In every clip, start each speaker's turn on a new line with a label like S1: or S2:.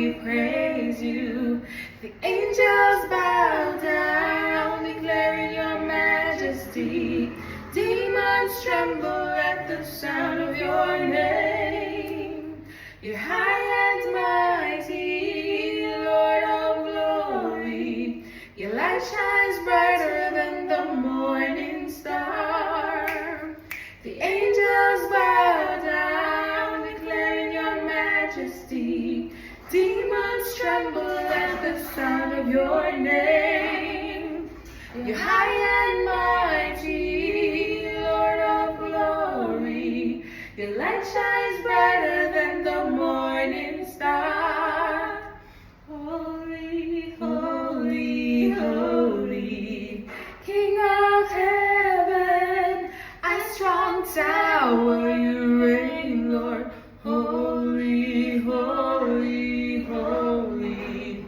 S1: we praise you. The angels bow down, declaring your majesty. Demons tremble at the sound of your name. You're high and mighty, Lord of glory. Your light shines brighter than the morning star. The angels bow down, declaring your majesty. Demons tremble at the sound of your name. You're high and mighty, Lord of glory. Your light shines brighter than the morning star. Holy, holy, holy, King of heaven, a strong tower you reign, Lord. Holy, holy, holy,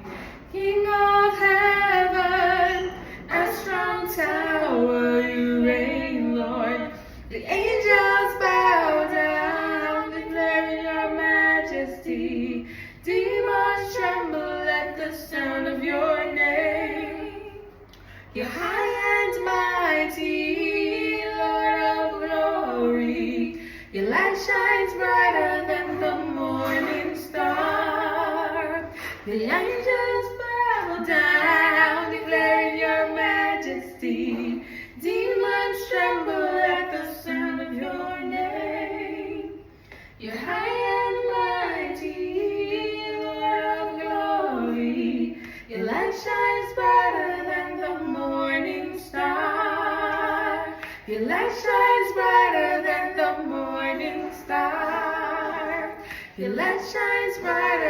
S1: King of heaven, a strong tower you reign, Lord. The angels bow down, declaring your majesty. Demons tremble at the sound of your name. You're high and mighty, Lord of glory. Your light shines brighter than the morning star. The angels bow down, declaring your majesty. Demons tremble at the sound of your name. You're high and mighty, Lord of glory. Your light shines brighter than the morning star. Your light shines brighter than the morning star. Your light shines brighter